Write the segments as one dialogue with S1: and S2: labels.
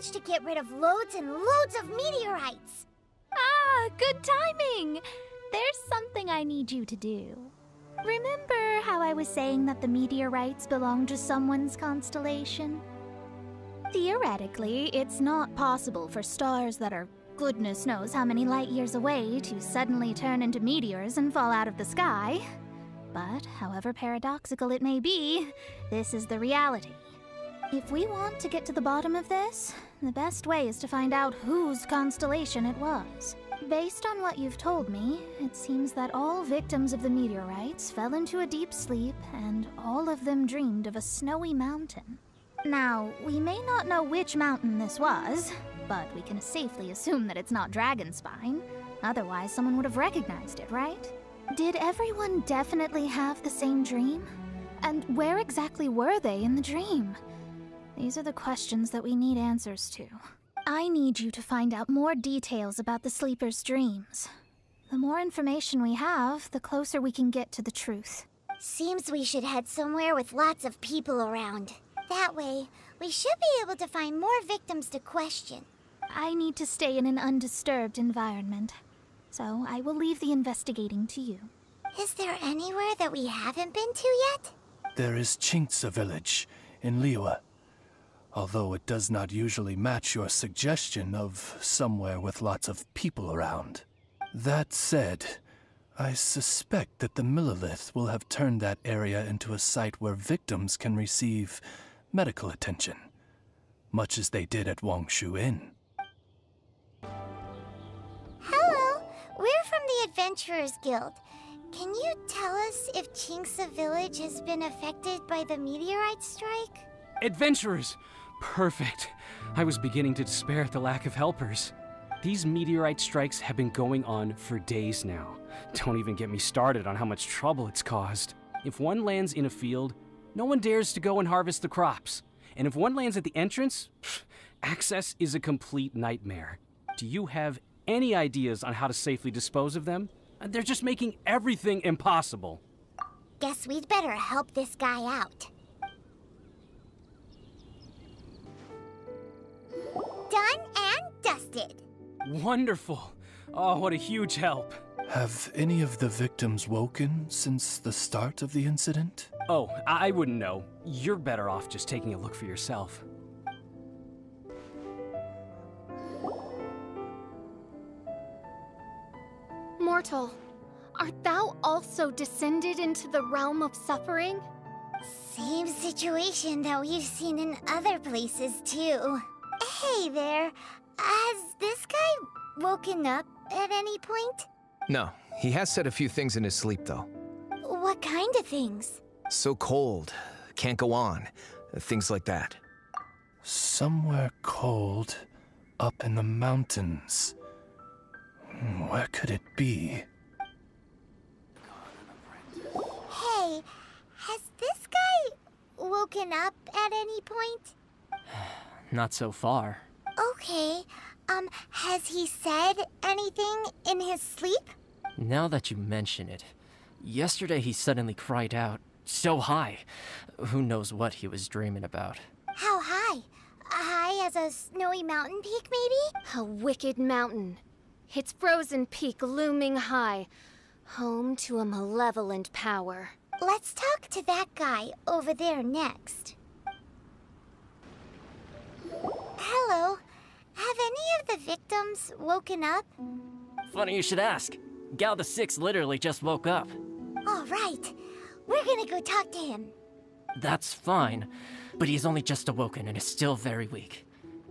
S1: managed to get rid of loads and loads of meteorites.
S2: Ah, good timing! There's something I need you to do. Remember how I was saying that the meteorites belong to someone's constellation? Theoretically, it's not possible for stars that are goodness knows how many light years away to suddenly turn into meteors and fall out of the sky. But, however paradoxical it may be, this is the reality. If we want to get to the bottom of this, the best way is to find out whose constellation it was. Based on what you've told me, it seems that all victims of the meteorites fell into a deep sleep, and all of them dreamed of a snowy mountain. Now, we may not know which mountain this was, but we can safely assume that it's not Dragonspine. Otherwise, someone would have recognized it, right? Did everyone definitely have the same dream? And where exactly were they in the dream? These are the questions that we need answers to. I need you to find out more details about the sleeper's dreams. The more information we have, the closer we can get to the truth.
S1: Seems we should head somewhere with lots of people around. That way, we should be able to find more victims to question.
S2: I need to stay in an undisturbed environment, so I will leave the investigating to you.
S1: Is there anywhere that we haven't been to yet?
S3: There is Chinksa village in Liyue, although it does not usually match your suggestion of somewhere with lots of people around. That said, I suspect that the Millilith will have turned that area into a site where victims can receive medical attention, much as they did at Wangshu Inn.
S1: Hello, we're from the Adventurers Guild. Can you tell us if Chinksa village has been affected by the meteorite strike?
S4: Adventurers! Perfect. I was beginning to despair at the lack of helpers. These meteorite strikes have been going on for days now. Don't even get me started on how much trouble it's caused. If one lands in a field, no one dares to go and harvest the crops. And if one lands at the entrance, access is a complete nightmare. Do you have any ideas on how to safely dispose of them? They're just making everything impossible.
S1: Guess we'd better help this guy out. Done and dusted.
S4: Wonderful. Oh, what a huge help.
S3: Have any of the victims woken since the start of the incident?
S4: Oh, I wouldn't know. You're better off just taking a look for yourself.
S5: Mortal, art thou also descended into the realm of suffering?
S1: Same situation that we've seen in other places, too. Hey there, has this guy woken up at any point?
S6: No, he has said a few things in his sleep, though.
S1: What kind of things?
S6: So cold, can't go on, things like that.
S3: Somewhere cold, up in the mountains. Where could it be?
S1: Hey, has this guy woken up at any point?
S7: Not so far.
S1: Okay, has he said anything in his sleep?
S7: Now that you mention it, yesterday he suddenly cried out, so high. Who knows what he was dreaming about.
S1: How high? High as a snowy mountain peak, maybe?
S5: A wicked mountain. Its frozen peak looming high, home to a malevolent power.
S1: Let's talk to that guy over there next. Hello. Have any of the victims woken up?
S7: Funny you should ask. Gao the Sixth literally just woke up.
S1: All right. We're gonna go talk to him.
S7: That's fine, but he's only just awoken and is still very weak.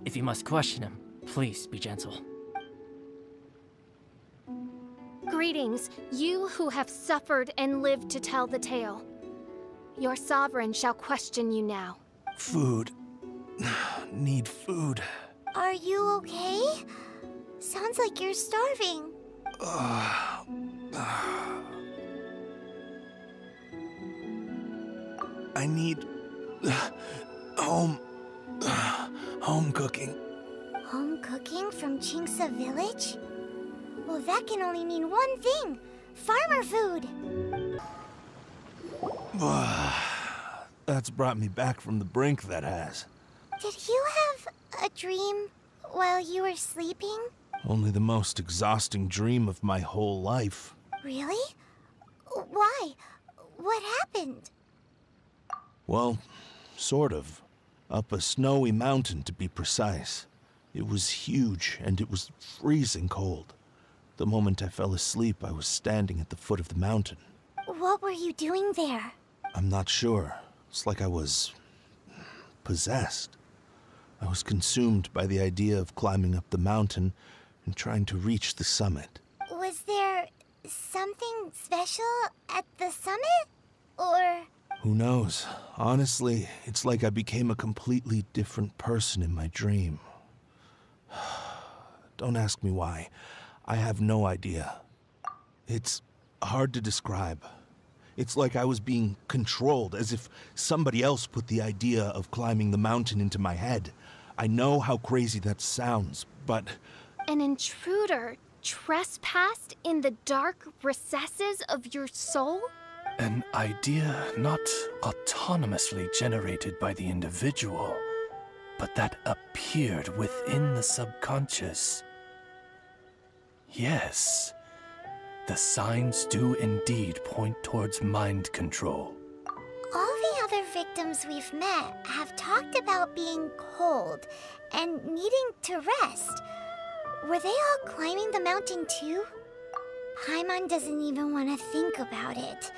S7: If you must question him, please be gentle.
S5: Greetings, you who have suffered and lived to tell the tale. Your sovereign shall question you now.
S3: Food. Need food.
S1: Are you okay? Sounds like you're starving.
S3: I need home cooking.
S1: Home cooking from Chinksa village? Well, that can only mean one thing. Farmer food.
S8: That's brought me back from the brink, that has.
S1: Did you have a that dream while you were sleeping?
S8: Only the most exhausting dream of my whole life.
S1: Really? Why? What happened?
S8: Well, sort of. Up a snowy mountain, to be precise. It was huge, and it was freezing cold. The moment I fell asleep, I was standing at the foot of the mountain.
S1: What were you doing there?
S8: I'm not sure. It's like I was possessed. I was consumed by the idea of climbing up the mountain and trying to reach the summit.
S1: Was there something special at the summit? Or...
S8: Who knows? Honestly, it's like I became a completely different person in my dream. Don't ask me why. I have no idea. It's hard to describe. It's like I was being controlled, as if somebody else put the idea of climbing the mountain into my head. I know how crazy that sounds, but...
S5: An intruder trespassed in the dark recesses of your soul?
S3: An idea not autonomously generated by the individual, but that appeared within the subconscious. Yes, the signs do indeed point towards mind control.
S1: All the other victims we've met have talked about being cold and needing to rest. Were they all climbing the mountain too? Paimon doesn't even want to think about it.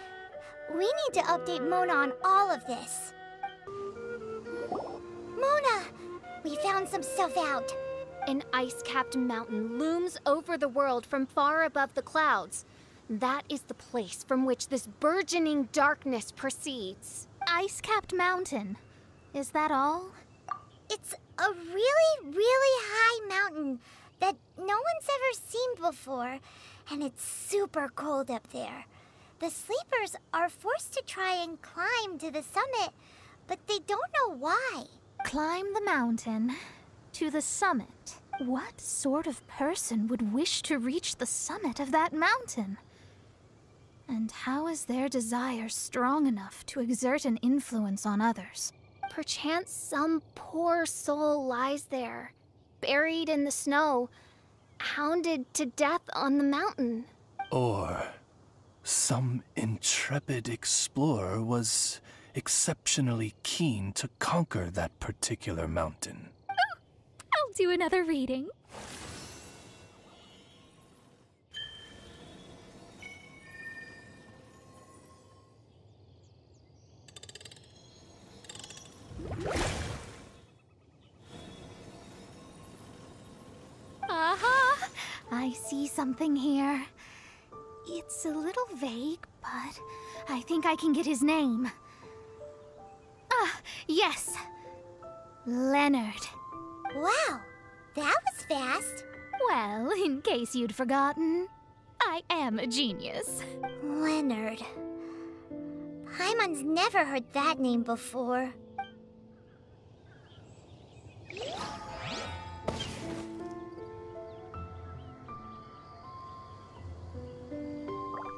S1: We need to update Mona on all of this. Mona! We found some stuff out.
S5: An ice-capped mountain looms over the world from far above the clouds. That is the place from which this burgeoning darkness proceeds.
S2: Ice-capped mountain. Is that all?
S1: It's a really, really high mountain that no one's ever seen before, and it's super cold up there. The sleepers are forced to try and climb to the summit, but they don't know why.
S2: Climb the mountain to the summit. What sort of person would wish to reach the summit of that mountain? And how is their desire strong enough to exert an influence on others?
S5: Perchance some poor soul lies there, buried in the snow, hounded to death on the mountain.
S3: Or some intrepid explorer was exceptionally keen to conquer that particular mountain.
S2: I'll do another reading. Aha! I see something here. It's a little vague, but I think I can get his name. Ah, yes! Leonard.
S1: Wow, that was fast.
S2: Well, in case you'd forgotten, I am a genius.
S1: Leonard. Paimon's never heard that name before.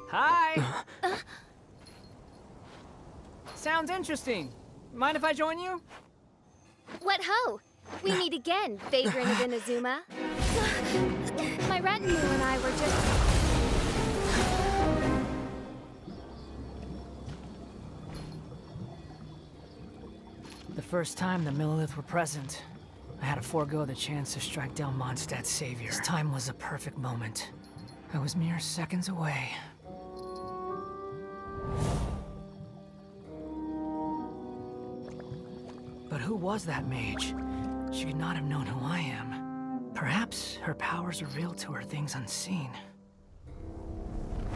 S9: Hi! Sounds interesting. Mind if I join you?
S5: What ho! We meet again, vagrant of Inazuma. My retinue and I were just...
S9: The first time the Millelith were present, I had to forego the chance to strike down Mondstadt's savior. This time was a perfect moment. I was mere seconds away. But who was that mage? She could not have known who I am. Perhaps her powers revealed to her things unseen.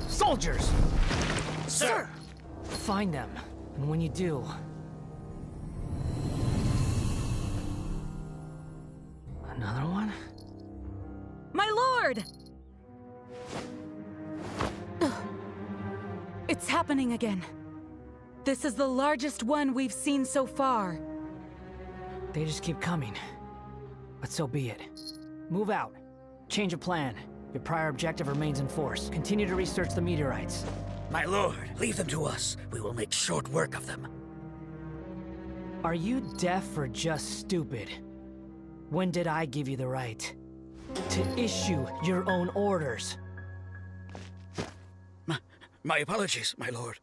S9: Soldiers! Sir! Find them, and when you do... Another one?
S10: My lord! It's happening again. This is the largest one we've seen so far.
S9: They just keep coming. But so be it. Move out. Change of plan. Your prior objective remains in force. Continue to research the meteorites.
S11: My lord, leave them to us. We will make short work of them.
S9: Are you deaf or just stupid? When did I give you the right to issue your own orders?
S11: My apologies, my lord.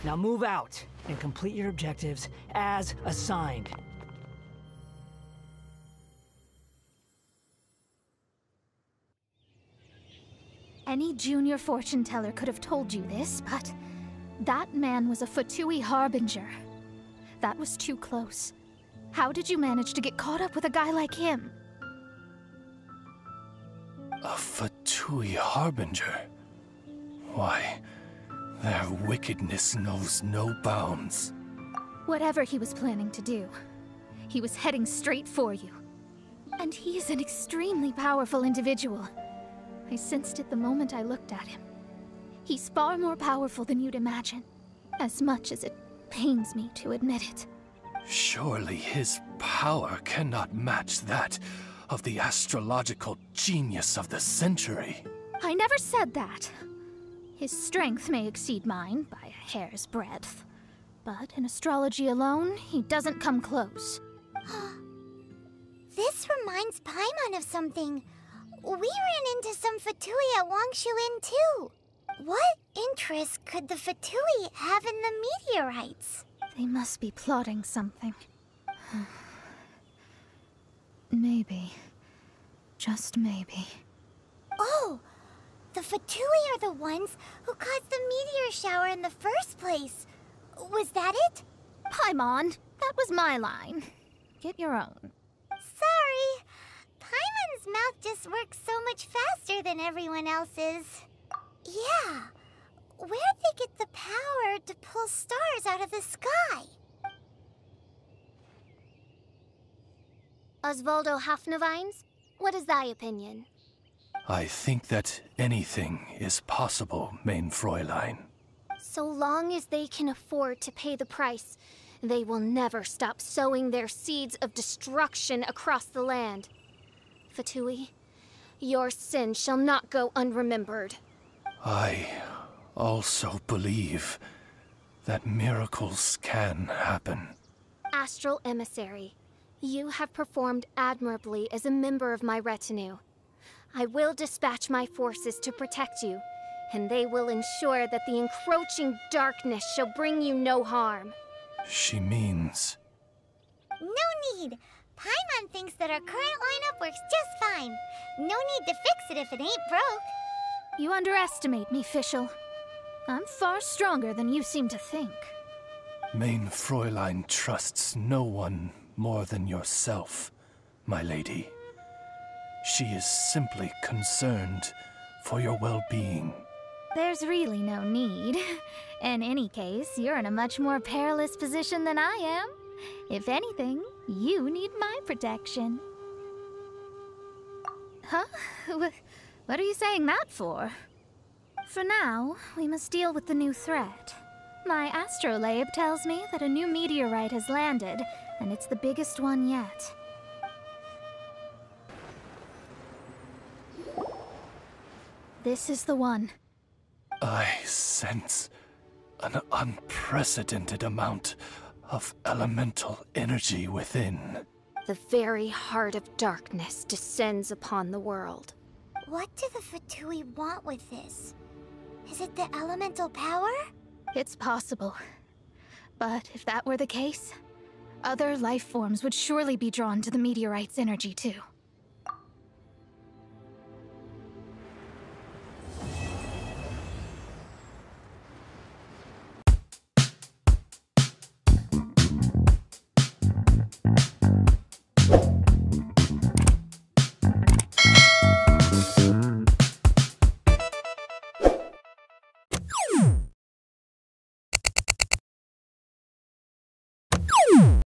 S9: Now move out and complete your objectives as assigned.
S2: Any junior fortune teller could have told you this, but that man was a Fatui Harbinger. That was too close. How did you manage to get caught up with a guy like him?
S3: A Fatui Harbinger? Why, their wickedness knows no bounds.
S2: Whatever he was planning to do, he was heading straight for you. And he is an extremely powerful individual. I sensed it the moment I looked at him. He's far more powerful than you'd imagine, as much as it pains me to admit it.
S3: Surely his power cannot match that of the astrological genius of the century.
S2: I never said that. His strength may exceed mine by a hair's breadth, but in astrology alone, he doesn't come close.
S1: This reminds Paimon of something. We ran into some Fatui at Wangshuin too. What interest could the Fatui have in the meteorites?
S2: They must be plotting something. Maybe. Just maybe.
S1: Oh! The Fatui are the ones who caused the meteor shower in the first place. Was that it?
S2: Paimon, that was my line. Get your own.
S1: Sorry. Paimon's mouth just works so much faster than everyone else's. Yeah. Where'd they get the power to pull stars out of the sky?
S5: Osvaldo Hafnavines, what is thy opinion?
S3: I think that anything is possible, mein Fräulein.
S5: So long as they can afford to pay the price, they will never stop sowing their seeds of destruction across the land. Fatui, your sin shall not go unremembered.
S3: I also believe that miracles can happen.
S5: Astral Emissary, you have performed admirably as a member of my retinue. I will dispatch my forces to protect you, and they will ensure that the encroaching darkness shall bring you no harm.
S3: She means...
S1: No need! Paimon thinks that our current lineup works just fine. No need to fix it if it ain't broke.
S2: You underestimate me, Fischl. I'm far stronger than you seem to think.
S3: Mein Fräulein trusts no one more than yourself, my lady. She is simply concerned for your well-being.
S2: There's really no need. In any case, you're in a much more perilous position than I am. If anything, you need my protection. Huh? What are you saying that for? For now, we must deal with the new threat. My astrolabe tells me that a new meteorite has landed, and it's the biggest one yet. This is the one.
S3: I sense an unprecedented amount of elemental energy within.
S5: The very heart of darkness descends upon the world.
S1: What do the Fatui want with this? Is it the elemental power?
S2: It's possible. But if that were the case, other life forms would surely be drawn to the meteorite's energy too.